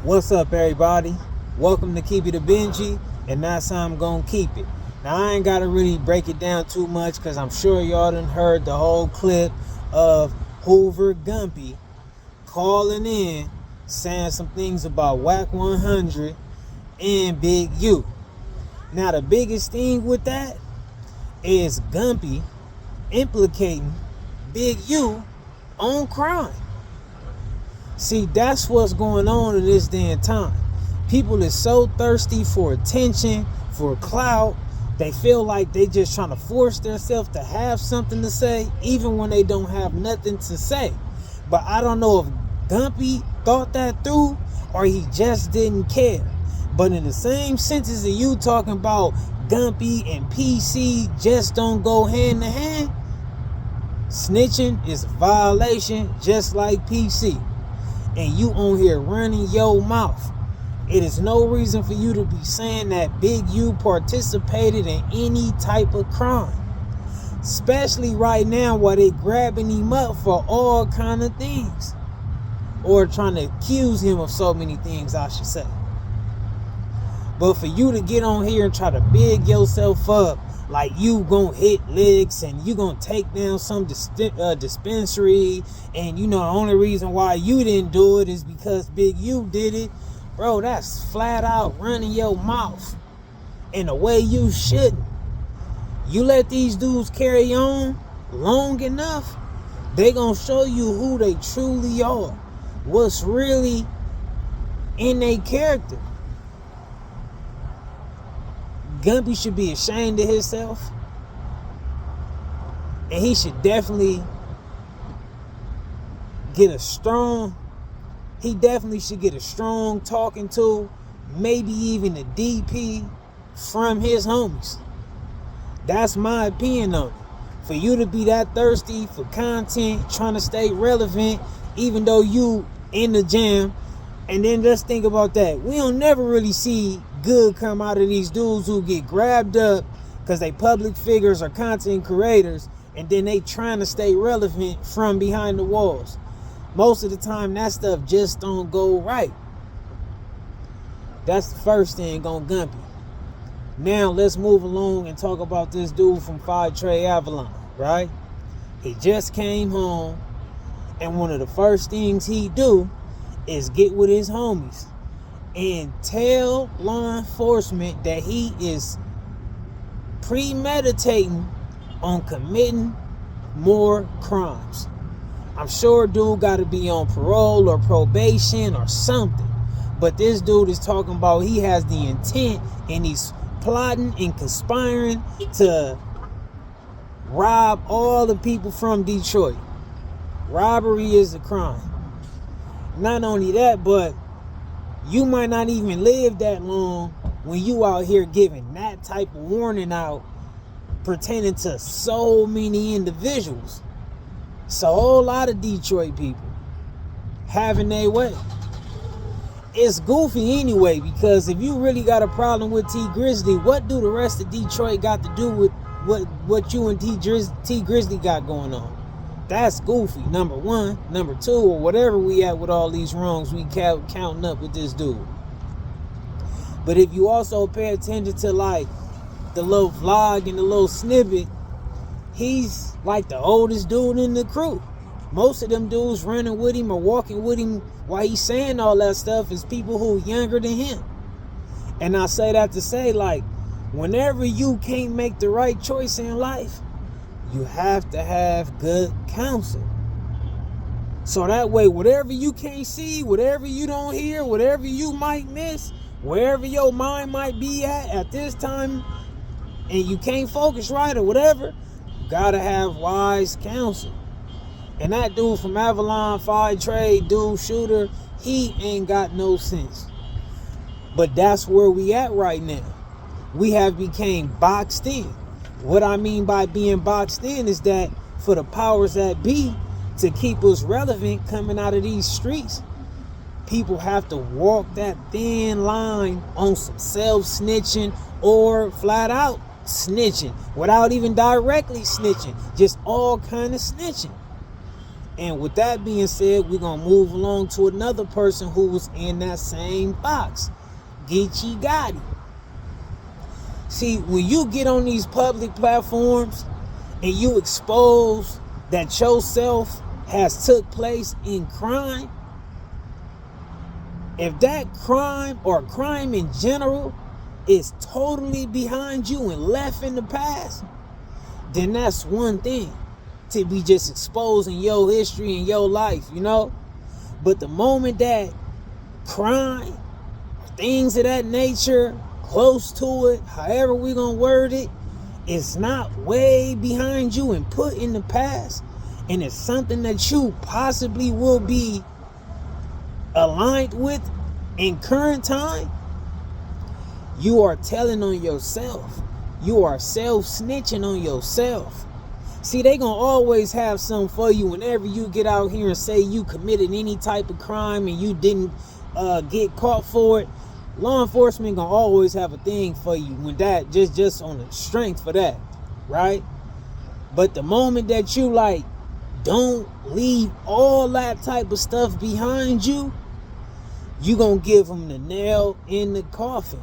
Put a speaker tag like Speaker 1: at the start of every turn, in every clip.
Speaker 1: What's up, everybody? Welcome to Keep It a Benji, and that's how I'm gonna keep it. Now, I ain't gotta really break it down too much because I'm sure y'all done heard the whole clip of Hoover Gumpy calling in, saying some things about Whack 100 and Big U. Now, the biggest thing with that is Gumpy implicating Big U on crime. See, that's what's going on in this damn time. People is so thirsty for attention, for clout. They feel like they just trying to force themselves to have something to say, even when they don't have nothing to say. But I don't know if Gumpy thought that through or he just didn't care. But in the same sentence of you talking about Gumpy and PC just don't go hand to hand, snitching is a violation just like PC. And you on here running your mouth. It is no reason for you to be saying that Big U participated in any type of crime. Especially right now while they grabbing him up for all kind of things. Or trying to accuse him of so many things, I should say. But for you to get on here and try to big yourself up like you gonna hit licks and you gonna take down some dispensary, and you know the only reason why you didn't do it is because Big U did it, bro, that's flat out running your mouth in a way you shouldn't. You let these dudes carry on long enough, they gonna show you who they truly are, what's really in their character. Gumpy should be ashamed of himself, and he should definitely get a strong talking to, maybe even a DP from his homies. That's my opinion on it. For you to be that thirsty for content, trying to stay relevant, even though you in the jam, and then just think about that. We don't never really see good come out of these dudes who get grabbed up because they public figures or content creators, and then they trying to stay relevant from behind the walls. Most of the time that stuff just don't go right. That's the first thing on Gumpy. Now let's move along and talk about this dude from 5 Avalon, right? He just came home, and one of the first things he do is get with his homies and tell law enforcement that he is premeditating on committing more crimes. I'm sure dude got to be on parole or probation or something, but this dude is talking about he has the intent and he's plotting and conspiring to rob all the people from Detroit. Robbery is a crime. Not only that, but you might not even live that long when you out here giving that type of warning out pertaining to so many individuals. It's a whole lot of Detroit people having their way. It's goofy anyway, because if you really got a problem with T Grizzly, what do the rest of Detroit got to do with what you and T Grizzly got going on? That's goofy, number one. Number two, or whatever we at with all these wrongs we counting up with this dude. But if you also pay attention to like the little vlog and the little snippet, he's like the oldest dude in the crew. Most of them dudes running with him or walking with him while he's saying all that stuff is people who are younger than him. And I say that to say, like, whenever you can't make the right choice in life, you have to have good counsel. So that way, whatever you can't see, whatever you don't hear, whatever you might miss, wherever your mind might be at this time, and you can't focus right or whatever, you gotta have wise counsel. And that dude from Avalon, 5 dude shooter, he ain't got no sense. But that's where we at right now. We have became boxed in. What I mean by being boxed in is that for the powers that be to keep us relevant coming out of these streets, people have to walk that thin line on some self-snitching or flat out snitching without even directly snitching, just all kind of snitching. And with that being said, we're going to move along to another person who was in that same box, Geechi Gotti. See, when you get on these public platforms and you expose that yourself has took place in crime, if that crime or crime in general is totally behind you and left in the past, then that's one thing, to be just exposing your history and your life, you know. But the moment that crime, things of that nature, close to it, however we gonna word it, is not way behind you and put in the past, and it's something that you possibly will be aligned with in current time, you are telling on yourself. You are self-snitching on yourself. See, they gonna always have something for you whenever you get out here and say you committed any type of crime and you didn't get caught for it. Law enforcement gonna always have a thing for you when that just on the strength for that, right? But the moment that you like don't leave all that type of stuff behind you, you gonna give them the nail in the coffin.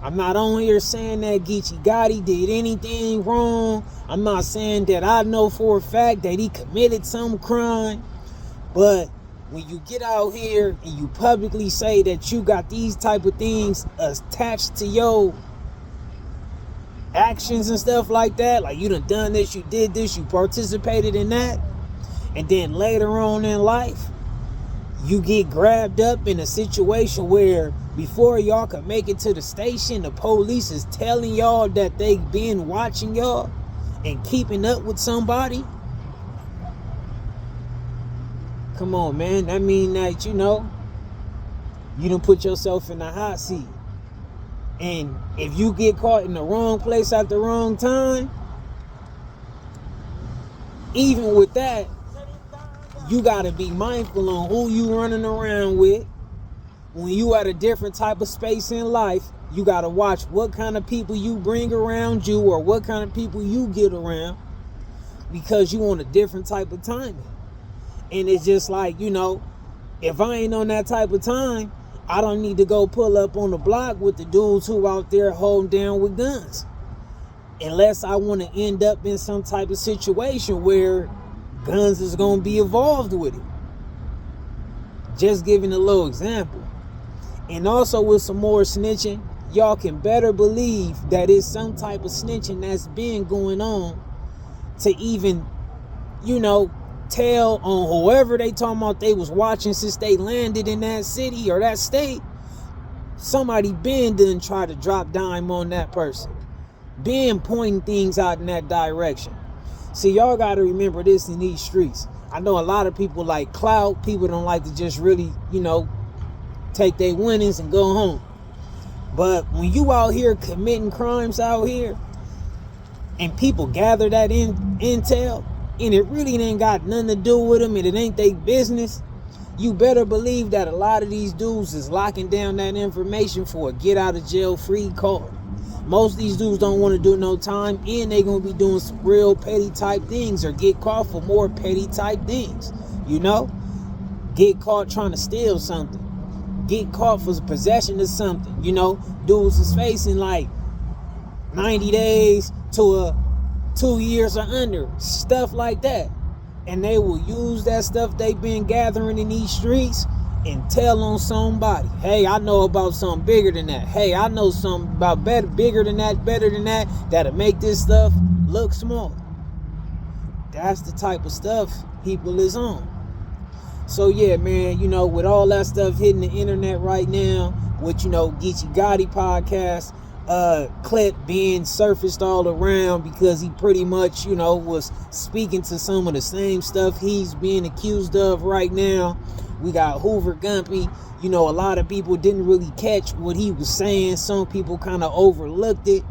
Speaker 1: I'm not on here saying that Geechi Gotti did anything wrong. I'm not saying that I know for a fact that he committed some crime. But when you get out here and you publicly say that you got these type of things attached to your actions and stuff like that, like you done this, you did this, you participated in that, and then later on in life, you get grabbed up in a situation where before y'all can make it to the station, the police is telling y'all that they've been watching y'all and keeping up with somebody. Come on, man. That mean that, you know, you done put yourself in the hot seat. And if you get caught in the wrong place at the wrong time, even with that, you got to be mindful on who you running around with. When you at a different type of space in life, you got to watch what kind of people you bring around you or what kind of people you get around, because you want a different type of timing. And it's just like, you know, if I ain't on that type of time, I don't need to go pull up on the block with the dudes who out there holding down with guns. Unless I want to end up in some type of situation where guns is going to be involved with it. Just giving a little example. And also with some more snitching, y'all can better believe that it's some type of snitching that's been going on to even, you know, tell on whoever they talking about they was watching since they landed in that city or that state. Somebody been done try to drop dime on that person. Been pointing things out in that direction. See, y'all got to remember this in these streets. I know a lot of people like clout. People don't like to just really, you know, take their winnings and go home. But when you out here committing crimes out here and people gather that intel and it really ain't got nothing to do with them and it ain't their business, you better believe that a lot of these dudes is locking down that information for a get out of jail free card. Most of these dudes don't want to do no time, and they gonna be doing some real petty type things or get caught for more petty type things, you know. Get caught trying to steal something, get caught for possession of something, you know. Dudes is facing like 90 days to 2 years or under, stuff like that. And they will use that stuff they've been gathering in these streets and tell on somebody, hey, I know about something bigger than that. Hey, I know something about bigger than that, better than that, that'll make this stuff look small. That's the type of stuff people is on. So yeah, man, you know, with all that stuff hitting the internet right now, with, you know, Geechi Gotti podcast clip being surfaced all around because he pretty much, you know, was speaking to some of the same stuff he's being accused of right now. We got Hoover Gumpy. You know, a lot of people didn't really catch what he was saying. Some people kind of overlooked it.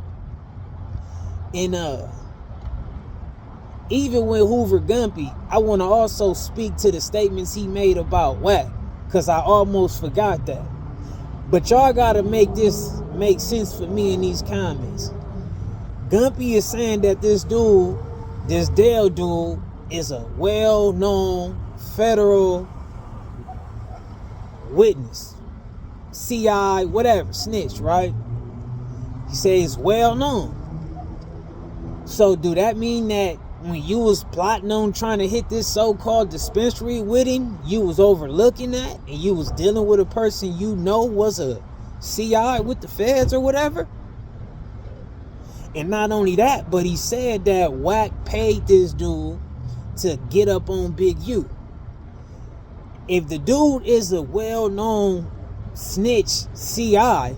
Speaker 1: And even with Hoover Gumpy, I want to also speak to the statements he made about whack, because I almost forgot that. But y'all got to make this make sense for me in these comments. Gumpy is saying that this dude, this Dale dude, is a well-known federal witness, CI, whatever, snitch, right? He says well known. So do that mean that when you was plotting on trying to hit this so-called dispensary with him, you was overlooking that and you was dealing with a person you know was a CI with the feds or whatever? And not only that, but he said that Wack paid this dude to get up on Big U. If the dude is a well-known snitch CI,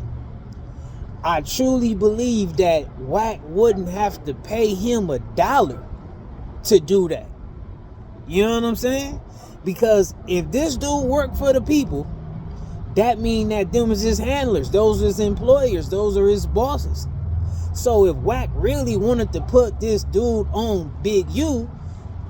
Speaker 1: I truly believe that Wack wouldn't have to pay him $1 to do that. You know what I'm saying? Because if this dude worked for the people, that mean that them is his handlers, those are his employers, those are his bosses. So if Wack really wanted to put this dude on Big U,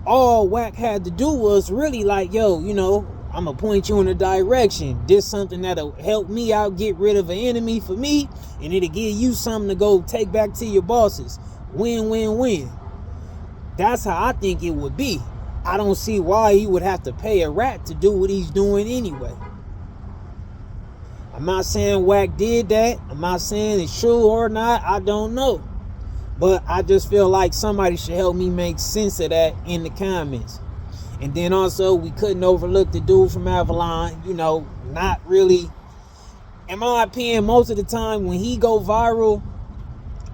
Speaker 1: all Wack had to do was really like, yo, you know, I'm gonna point you in a direction. This something that'll help me out, get rid of an enemy for me, and it'll give you something to go take back to your bosses. Win, win, win. That's how I think it would be. I don't see why he would have to pay a rat to do what he's doing anyway. I'm not saying Wack did that. I'm not saying it's true or not. I don't know. But I just feel like somebody should help me make sense of that in the comments. And then also, we couldn't overlook the dude from Avalon. You know, not really. In my opinion, most of the time when he go viral,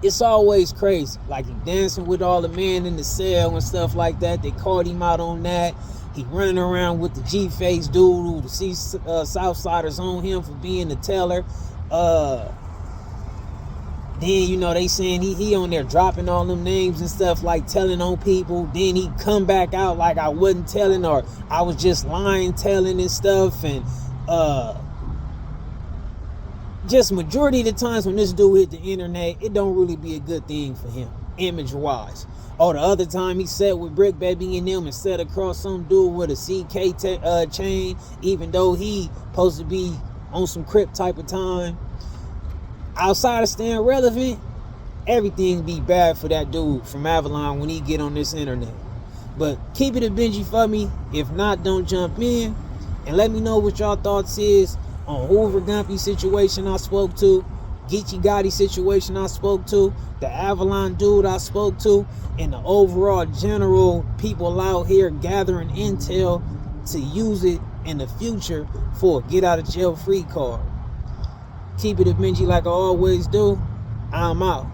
Speaker 1: it's always crazy. Like he dancing with all the men in the cell and stuff like that. They called him out on that. He running around with the G-face dude who the Southsiders on him for being the teller. Then, you know, they saying he on there dropping all them names and stuff, like telling on people. Then he come back out like I wasn't telling, or I was just lying telling and stuff. And just majority of the times when this dude hit the internet, it don't really be a good thing for him, image-wise. Or the other time he sat with Brick Baby and them and sat across some dude with a CK chain, even though he supposed to be on some Crip type of time. Outside of staying relevant, everything be bad for that dude from Avalon when he get on this internet. But keep it a Benji for me. If not, don't jump in. And let me know what y'all thoughts is on Hoover Gumpy situation I spoke to, Geechi Gotti situation I spoke to, the Avalon dude I spoke to, and the overall general people out here gathering intel to use it in the future for a get out of jail free card. Keep it a Benji like I always do. I'm out.